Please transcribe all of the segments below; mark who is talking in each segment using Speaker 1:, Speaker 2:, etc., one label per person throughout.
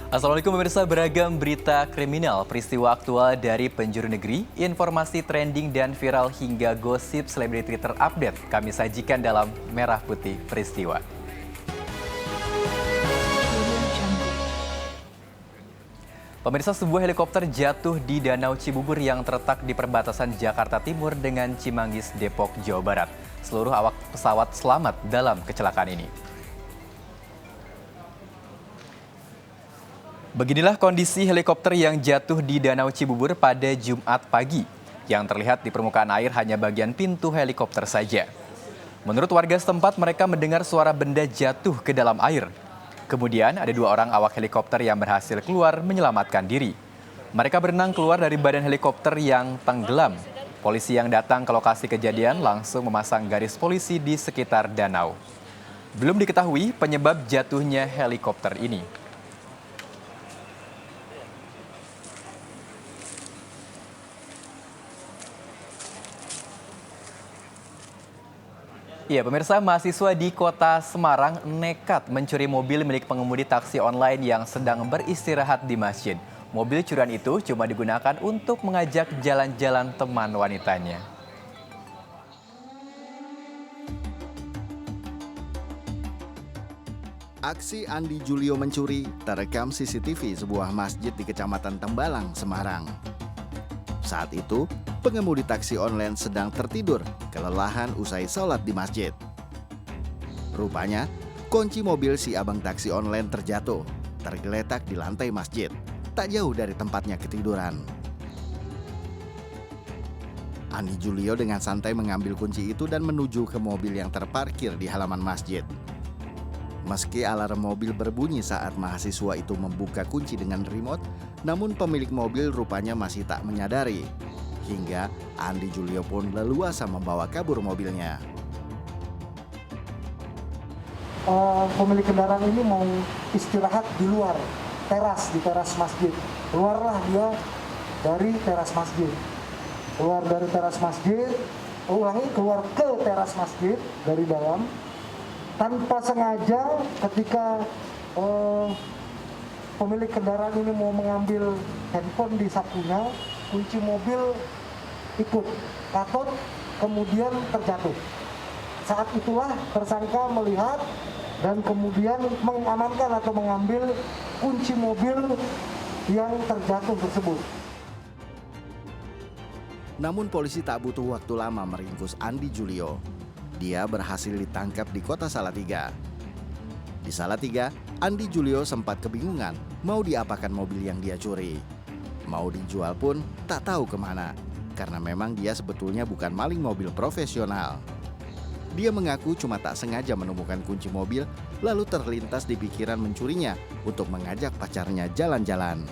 Speaker 1: Assalamualaikum pemirsa, beragam berita kriminal, peristiwa aktual dari penjuru negeri, informasi trending dan viral hingga gosip selebriti terupdate kami sajikan dalam Merah Putih Peristiwa. Pemirsa, sebuah helikopter jatuh di Danau Cibubur yang terletak di perbatasan Jakarta Timur dengan Cimanggis, Depok, Jawa Barat. Seluruh awak pesawat selamat dalam kecelakaan ini. Beginilah kondisi helikopter yang jatuh di Danau Cibubur pada Jumat pagi. Yang terlihat di permukaan air hanya bagian pintu helikopter saja. Menurut warga setempat, mereka mendengar suara benda jatuh ke dalam air. Kemudian ada 2 orang awak helikopter yang berhasil keluar menyelamatkan diri. Mereka berenang keluar dari badan helikopter yang tenggelam. Polisi yang datang ke lokasi kejadian langsung memasang garis polisi di sekitar danau. Belum diketahui penyebab jatuhnya helikopter ini. Ya, pemirsa, mahasiswa di kota Semarang nekat mencuri mobil milik pengemudi taksi online yang sedang beristirahat di masjid. Mobil curian itu cuma digunakan untuk mengajak jalan-jalan teman wanitanya.
Speaker 2: Aksi Andi Julio mencuri terekam CCTV sebuah masjid di Kecamatan Tembalang, Semarang. Saat itu, pengemudi taksi online sedang tertidur, kelelahan usai sholat di masjid. Rupanya, kunci mobil si abang taksi online terjatuh, tergeletak di lantai masjid, tak jauh dari tempatnya ketiduran. Andi Julio dengan santai mengambil kunci itu dan menuju ke mobil yang terparkir di halaman masjid. Meski alarm mobil berbunyi saat mahasiswa itu membuka kunci dengan remote, namun pemilik mobil rupanya masih tak menyadari. Hingga Andi Julio pun leluasa membawa kabur mobilnya.
Speaker 3: Pemilik kendaraan ini mau istirahat di luar, di teras masjid. Keluarlah dia dari teras masjid. Keluar dari teras masjid, keluar ke teras masjid dari dalam. Tanpa sengaja ketika pemilik kendaraan ini mau mengambil handphone di sakunya, kunci mobil ikut katut, kemudian terjatuh. Saat itulah tersangka melihat dan kemudian mengamankan atau mengambil kunci mobil yang terjatuh tersebut.
Speaker 2: Namun polisi tak butuh waktu lama meringkus Andi Julio. Dia berhasil ditangkap di kota Salatiga. Di Salatiga, Andi Julio sempat kebingungan mau diapakan mobil yang dia curi. Mau dijual pun tak tahu kemana, karena memang dia sebetulnya bukan maling mobil profesional. Dia mengaku cuma tak sengaja menemukan kunci mobil, lalu terlintas di pikiran mencurinya untuk mengajak pacarnya jalan-jalan.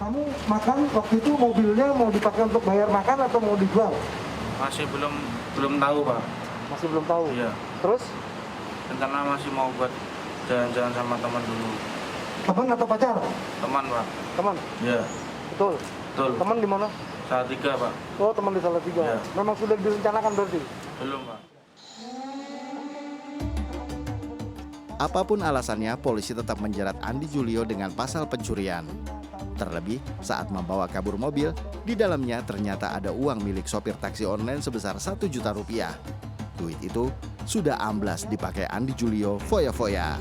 Speaker 3: Kamu makan waktu itu mobilnya mau dipakai untuk bayar makan atau mau dijual?
Speaker 4: Masih belum tahu, Pak.
Speaker 3: Masih belum tahu?
Speaker 4: Iya.
Speaker 3: Terus?
Speaker 4: Rencana masih mau buat jalan-jalan sama teman dulu.
Speaker 3: Teman atau pacar?
Speaker 4: Teman, Pak.
Speaker 3: Teman?
Speaker 4: Iya.
Speaker 3: Betul?
Speaker 4: Betul.
Speaker 3: Teman di mana?
Speaker 4: Salatiga, Pak.
Speaker 3: Oh, teman di Salatiga.
Speaker 4: Iya.
Speaker 3: Memang sudah direncanakan berarti?
Speaker 4: Belum, Pak.
Speaker 2: Apapun alasannya, polisi tetap menjerat Andi Julio dengan pasal pencurian. Terlebih saat membawa kabur mobil, di dalamnya ternyata ada uang milik sopir taksi online sebesar 1 juta rupiah. Duit itu sudah amblas dipakai Andi Julio foya-foya.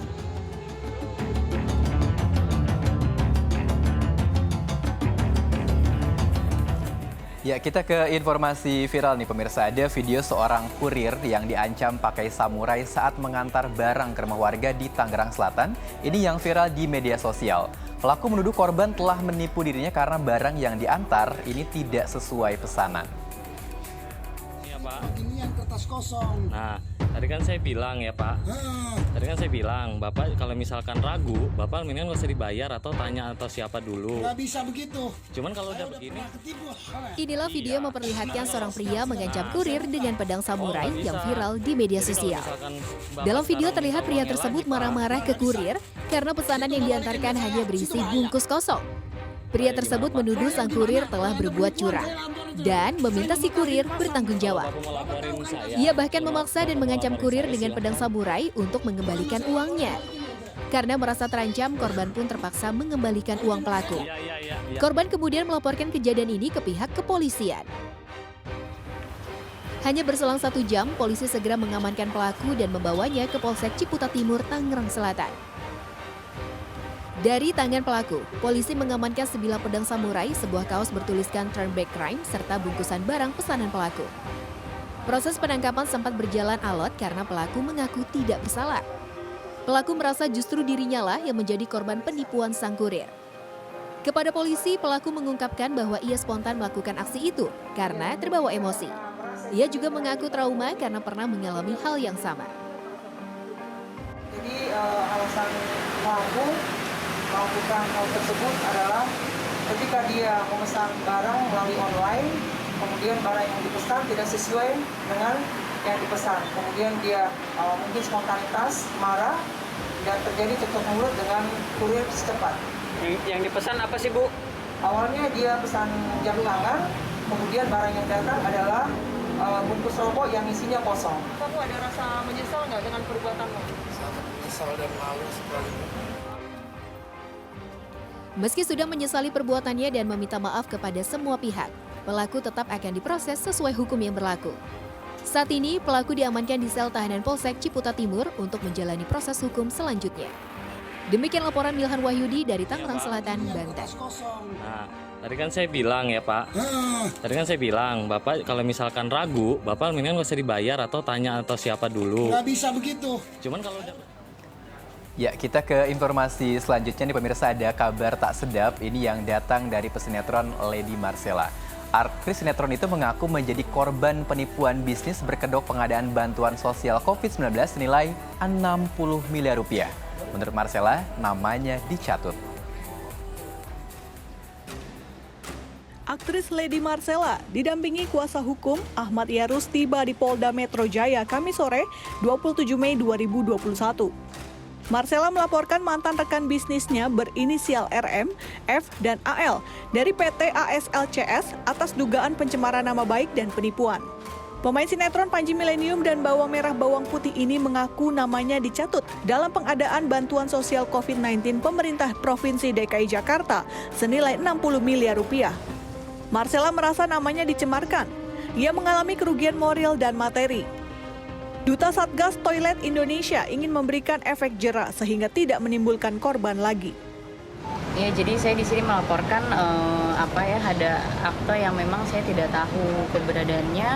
Speaker 1: Ya, kita ke informasi viral nih pemirsa. Ada video seorang kurir yang diancam pakai samurai saat mengantar barang ke rumah warga di Tangerang Selatan. Ini yang viral di media sosial. Pelaku menuduh korban telah menipu dirinya karena barang yang diantar ini tidak sesuai pesanan.
Speaker 5: Iya, Pak.
Speaker 6: Ini yang kertas kosong.
Speaker 5: Nah, tadi kan saya bilang ya, Pak. Tadi kan saya bilang, Bapak kalau misalkan ragu, Bapak mendingan nggak usah dibayar atau tanya atau siapa dulu.
Speaker 6: Nggak bisa begitu.
Speaker 5: Cuman kalau udah begini,
Speaker 6: Ketipu.
Speaker 7: Inilah video memperlihatkan seorang pria mengancam kurir dengan pedang samurai yang viral di media sosial. Dalam video terlihat pria tersebut marah-marah ke kurir karena pesanan yang diantarkan hanya berisi bungkus kosong. Pria tersebut menuduh sang kurir telah berbuat curang dan meminta si kurir bertanggung jawab. Ia bahkan memaksa dan mengancam kurir dengan pedang samurai untuk mengembalikan uangnya. Karena merasa terancam, korban pun terpaksa mengembalikan uang pelaku.
Speaker 5: Iya.
Speaker 7: Korban kemudian melaporkan kejadian ini ke pihak kepolisian. Hanya berselang 1 jam, polisi segera mengamankan pelaku dan membawanya ke Polsek Ciputa Timur, Tangerang Selatan. Dari tangan pelaku, polisi mengamankan sebilah pedang samurai, sebuah kaos bertuliskan Turn Back Crime, serta bungkusan barang pesanan pelaku. Proses penangkapan sempat berjalan alot karena pelaku mengaku tidak bersalah. Pelaku merasa justru dirinya lah yang menjadi korban penipuan sang kurir. Kepada polisi, pelaku mengungkapkan bahwa ia spontan melakukan aksi itu karena terbawa emosi. Ia juga mengaku trauma karena pernah mengalami hal yang sama.
Speaker 8: Jadi alasan pelaku melakukan hal tersebut adalah ketika dia memesan barang melalui online, kemudian barang yang dipesan tidak sesuai dengan yang dipesan. Kemudian dia mungkin spontanitas, marah, dan terjadi cekcok mulut dengan kurir setempat.
Speaker 9: Yang dipesan apa sih, Bu?
Speaker 8: Awalnya dia pesan jam tangan, kemudian barang yang datang adalah bungkus rokok yang isinya kosong. Kamu ada rasa menyesal nggak dengan perbuatanmu?
Speaker 6: Sangat menyesal dan malu sekali.
Speaker 7: Meski sudah menyesali perbuatannya dan meminta maaf kepada semua pihak, pelaku tetap akan diproses sesuai hukum yang berlaku. Saat ini, pelaku diamankan di sel tahanan Polsek Ciputa Timur untuk menjalani proses hukum selanjutnya. Demikian laporan Milhan Wahyudi dari Tangerang Selatan, Banten.
Speaker 5: Nah, tadi kan saya bilang ya Pak, Bapak kalau misalkan ragu, Bapak mendingan nggak usah dibayar atau tanya atau siapa dulu.
Speaker 6: Nggak bisa begitu.
Speaker 5: Cuman kalau udah...
Speaker 1: Ya, kita ke informasi selanjutnya nih pemirsa, ada kabar tak sedap ini yang datang dari pesinetron Lady Marcella. Aktris sinetron itu mengaku menjadi korban penipuan bisnis berkedok pengadaan bantuan sosial COVID-19 senilai 60 miliar rupiah. Menurut Marcella, namanya dicatut.
Speaker 10: Aktris Lady Marcella didampingi kuasa hukum Ahmad Yarus tiba di Polda Metro Jaya Kamis sore 27 Mei 2021. Marcella melaporkan mantan rekan bisnisnya berinisial RM, F, dan AL dari PT ASLCS atas dugaan pencemaran nama baik dan penipuan. Pemain sinetron Panji Milenium dan Bawang Merah Bawang Putih ini mengaku namanya dicatut dalam pengadaan bantuan sosial COVID-19 pemerintah Provinsi DKI Jakarta senilai 60 miliar rupiah. Marcella merasa namanya dicemarkan. Ia mengalami kerugian moral dan materi. Duta Satgas Toilet Indonesia ingin memberikan efek jera sehingga tidak menimbulkan korban lagi.
Speaker 11: Ya, jadi saya di sini melaporkan ada akte yang memang saya tidak tahu keberadaannya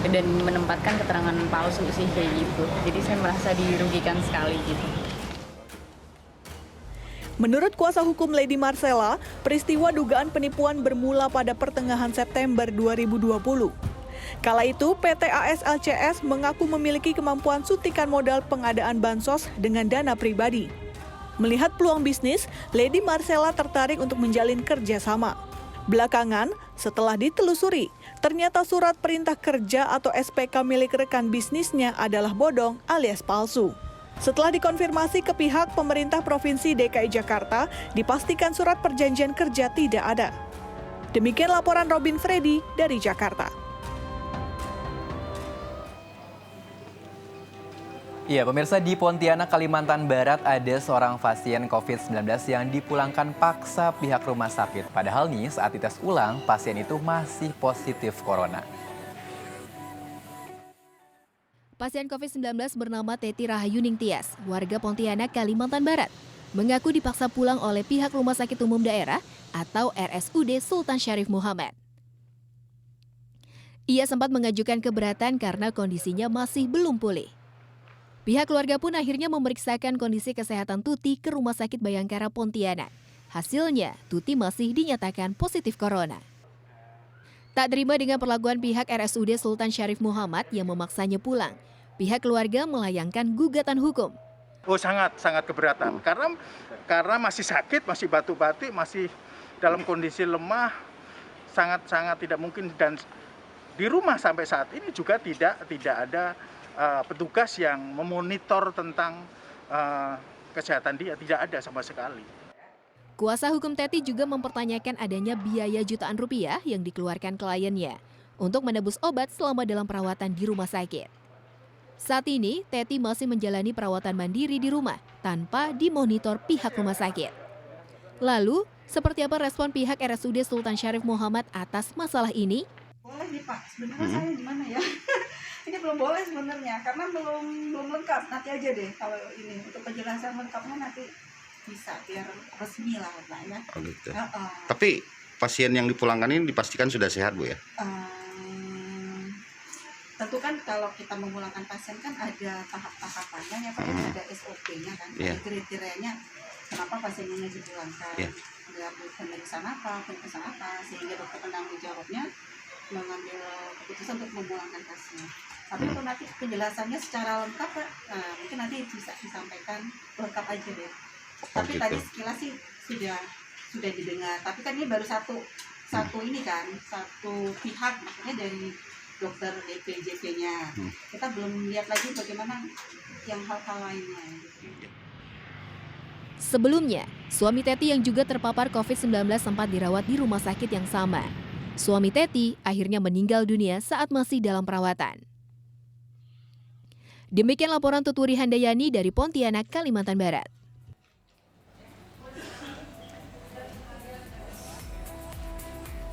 Speaker 11: dan menempatkan keterangan palsu sih kayak gitu. Jadi saya merasa dirugikan sekali gitu.
Speaker 10: Menurut kuasa hukum Lady Marcella, peristiwa dugaan penipuan bermula pada pertengahan September 2020. Kala itu, PT ASLCS mengaku memiliki kemampuan suntikan modal pengadaan bansos dengan dana pribadi. Melihat peluang bisnis, Lady Marcella tertarik untuk menjalin kerjasama. Belakangan, setelah ditelusuri, ternyata surat perintah kerja atau SPK milik rekan bisnisnya adalah bodong alias palsu. Setelah dikonfirmasi ke pihak pemerintah Provinsi DKI Jakarta, dipastikan surat perjanjian kerja tidak ada. Demikian laporan Robin Freddy dari Jakarta.
Speaker 1: Iya, pemirsa, di Pontianak, Kalimantan Barat ada seorang pasien COVID-19 yang dipulangkan paksa pihak rumah sakit. Padahal nih, saat dites ulang, pasien itu masih positif corona.
Speaker 7: Pasien COVID-19 bernama Teti Rahayuning Tias, warga Pontianak, Kalimantan Barat, mengaku dipaksa pulang oleh pihak Rumah Sakit Umum Daerah atau RSUD Sultan Syarif Muhammad. Ia sempat mengajukan keberatan karena kondisinya masih belum pulih. Pihak keluarga pun akhirnya memeriksakan kondisi kesehatan Tuti ke Rumah Sakit Bayangkara Pontianak. Hasilnya, Tuti masih dinyatakan positif corona. Tak terima dengan perlakuan pihak RSUD Sultan Syarif Muhammad yang memaksanya pulang, pihak keluarga melayangkan gugatan hukum.
Speaker 12: Oh, sangat keberatan. Karena masih sakit, masih batuk-batuk, masih dalam kondisi lemah, sangat tidak mungkin. Dan di rumah sampai saat ini juga tidak ada petugas yang memonitor tentang kesehatan dia, tidak ada sama sekali.
Speaker 7: Kuasa hukum Teti juga mempertanyakan adanya biaya jutaan rupiah yang dikeluarkan kliennya untuk menebus obat selama dalam perawatan di rumah sakit. Saat ini, Teti masih menjalani perawatan mandiri di rumah tanpa dimonitor pihak rumah sakit. Lalu, seperti apa respon pihak RSUD Sultan Syarif Muhammad atas masalah ini?
Speaker 8: Boleh nih Pak, sebenarnya saya gimana ya? Ini belum boleh sebenarnya, karena belum lengkap. Nanti aja deh kalau ini untuk penjelasan lengkapnya nanti bisa biar resmi lah Pak ya.
Speaker 13: Oh gitu. Tapi pasien yang dipulangkan ini dipastikan sudah sehat Bu ya?
Speaker 8: Tentu kan kalau kita memulangkan pasien kan ada tahap-tahapannya ya Pak, ada SOP-nya kan, ada kriterianya kenapa pasien ini dipulangkan, ada pemeriksaan apa, sehingga dokter penanggung jawabnya mengambil keputusan untuk memulangkan pasien. Tapi untuk nanti penjelasannya secara lengkap Pak, mungkin nanti bisa disampaikan lengkap aja deh. Tapi tadi sekilas sih sudah didengar, tapi kan ini baru satu ini kan, satu pihak, maksudnya dari dokter DPJP-nya. Kita belum lihat lagi bagaimana yang hal-hal lainnya.
Speaker 7: Sebelumnya, suami Teti yang juga terpapar COVID-19 sempat dirawat di rumah sakit yang sama. Suami Teti akhirnya meninggal dunia saat masih dalam perawatan. Demikian laporan Tuturi Handayani dari Pontianak, Kalimantan Barat.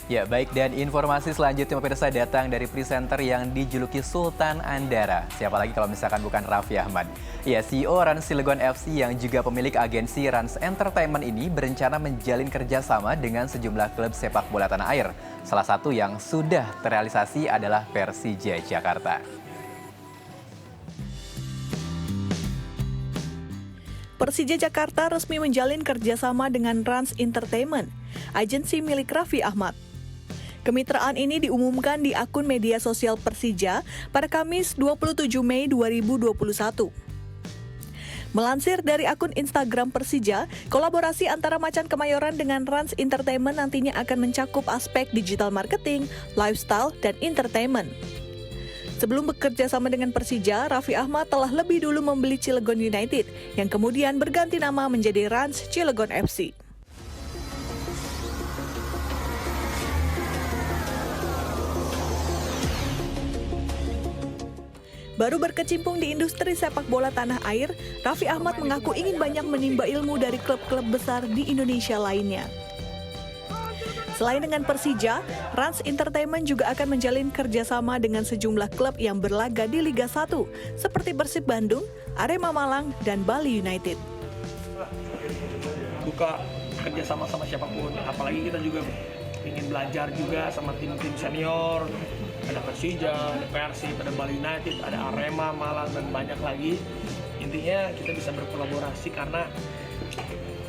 Speaker 1: Ya, baik, dan informasi selanjutnya pemirsa datang dari presenter yang dijuluki Sultan Andara. Siapa lagi kalau misalkan bukan Raffi Ahmad. Ya, CEO Rans Cilegon FC yang juga pemilik agensi Rans Entertainment ini berencana menjalin kerjasama dengan sejumlah klub sepak bola tanah air. Salah satu yang sudah terrealisasi adalah Persija Jakarta.
Speaker 10: Persija Jakarta resmi menjalin kerjasama dengan Rans Entertainment, agensi milik Raffi Ahmad. Kemitraan ini diumumkan di akun media sosial Persija pada Kamis 27 Mei 2021. Melansir dari akun Instagram Persija, kolaborasi antara Macan Kemayoran dengan Rans Entertainment nantinya akan mencakup aspek digital marketing, lifestyle, dan entertainment. Sebelum bekerja sama dengan Persija, Raffi Ahmad telah lebih dulu membeli Cilegon United, yang kemudian berganti nama menjadi Rans Cilegon FC. Baru berkecimpung di industri sepak bola tanah air, Raffi Ahmad mengaku ingin banyak menimba ilmu dari klub-klub besar di Indonesia lainnya. Selain dengan Persija, Rans Entertainment juga akan menjalin kerjasama dengan sejumlah klub yang berlaga di Liga 1, seperti Persib Bandung, Arema Malang, dan Bali United.
Speaker 14: Buka kerjasama sama siapapun, apalagi kita juga ingin belajar juga sama tim-tim senior. Ada Persija, ada Persib, ada Bali United, ada Arema, Malang, dan banyak lagi. Intinya kita bisa berkolaborasi karena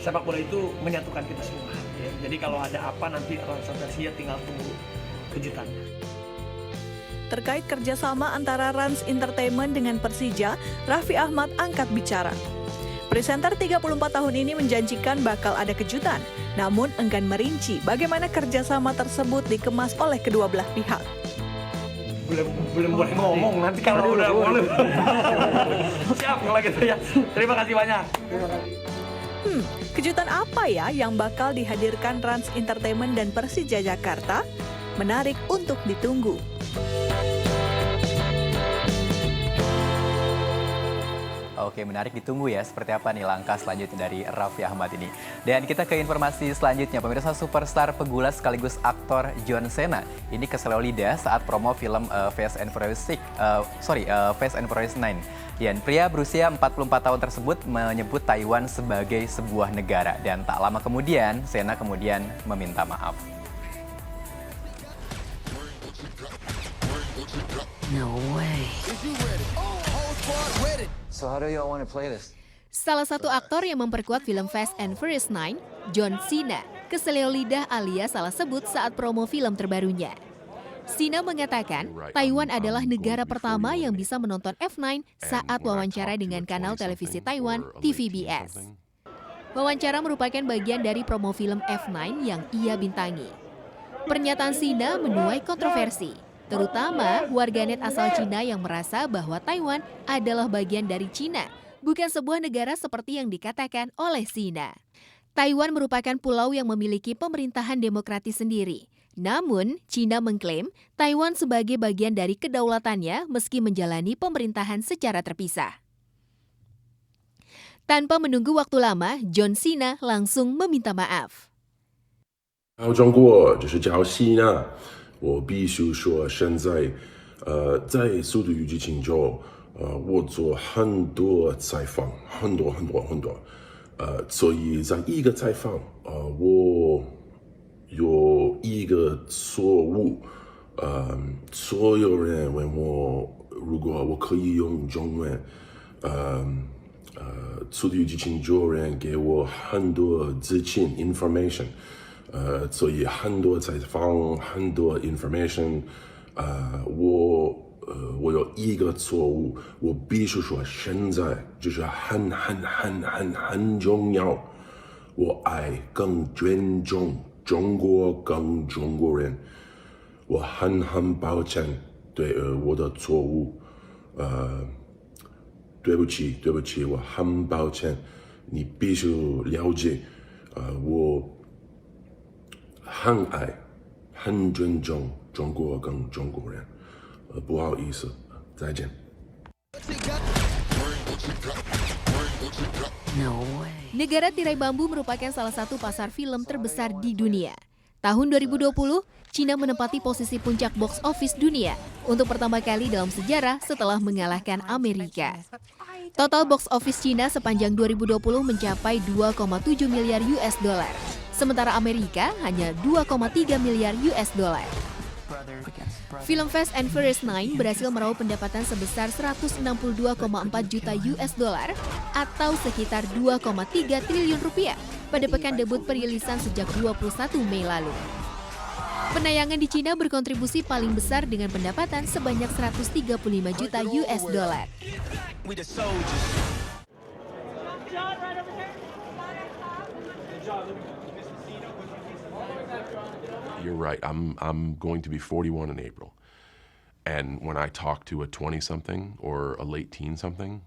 Speaker 14: sepak bola itu menyatukan kita semua. Ya. Jadi kalau ada apa nanti Rans Persija tinggal tunggu kejutan.
Speaker 10: Terkait kerjasama antara Rans Entertainment dengan Persija, Raffi Ahmad angkat bicara. Presenter 34 tahun ini menjanjikan bakal ada kejutan, namun enggan merinci bagaimana kerjasama tersebut dikemas oleh kedua belah pihak.
Speaker 14: Belum boleh ngomong, nanti kalau udah boleh. Siap kalau gitu ya. Terima kasih banyak.
Speaker 10: Kejutan apa ya yang bakal dihadirkan Rans Entertainment dan Persija Jakarta? Menarik untuk ditunggu.
Speaker 1: Oke, menarik ditunggu ya seperti apa nih langkah selanjutnya dari Raffi Ahmad ini. Dan kita ke informasi selanjutnya, pemirsa, superstar pegulas sekaligus aktor John Cena ini keseleo lidah saat promo film Fast and Furious 9. Dan pria berusia 44 tahun tersebut menyebut Taiwan sebagai sebuah negara dan tak lama kemudian Cena kemudian meminta maaf.
Speaker 15: No way. So how do y'all want to play this?
Speaker 7: Salah satu aktor yang memperkuat film Fast and Furious 9, John Cena, keseleo lidah alias salah sebut saat promo film terbarunya. Cena mengatakan Taiwan adalah negara pertama yang bisa menonton F9 saat wawancara dengan kanal televisi Taiwan TVBS. Wawancara merupakan bagian dari promo film F9 yang ia bintangi. Pernyataan Cena menuai kontroversi, terutama warganet asal Cina yang merasa bahwa Taiwan adalah bagian dari Cina, bukan sebuah negara seperti yang dikatakan oleh Cena. Taiwan merupakan pulau yang memiliki pemerintahan demokratis sendiri, Namun, China mengklaim Taiwan sebagai bagian dari kedaulatannya meski menjalani pemerintahan secara terpisah. Tanpa menunggu waktu lama, John Cena langsung meminta maaf.
Speaker 16: 中国就是叫西纳，我必须说，现在在《速度与激情9》我做很多采访，很多，所以在一个采访我有一个错误，所有人问我如果我可以用中文，速度与激情9人给我很多资讯 information。所以很多采访，很多 information，我有一个错误，我必须说，现在就是很重要，我爱更尊重中国跟中国人，我很抱歉对我的错误，对不起，我很抱歉，你必须了解，我很爱、很尊重中国跟中国人，不好意思，再见。
Speaker 7: Negara tirai bambu merupakan salah satu pasar film terbesar di dunia. Tahun 2020, China menempati posisi puncak box office dunia untuk pertama kali dalam sejarah setelah mengalahkan Amerika. Total box office China sepanjang 2020 mencapai 2,7 miliar US dollar. Sementara Amerika hanya 2,3 miliar US dollar. Film Fast and Furious 9 berhasil meraup pendapatan sebesar 162,4 juta US dollar atau sekitar 2,3 triliun rupiah pada pekan debut perilisan sejak 21 Mei lalu. Penayangan di China berkontribusi paling besar dengan pendapatan sebanyak 135 juta US dollar.
Speaker 16: You're right. I'm going to be 41 in April. And when I talk to a 20-something or a late teen-something,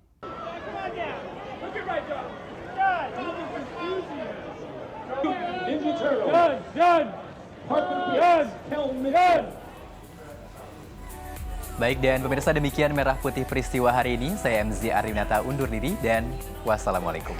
Speaker 1: Baik, dan pemirsa, demikian Merah Putih Peristiwa hari ini. Saya MZ Arinata undur diri dan wassalamualaikum.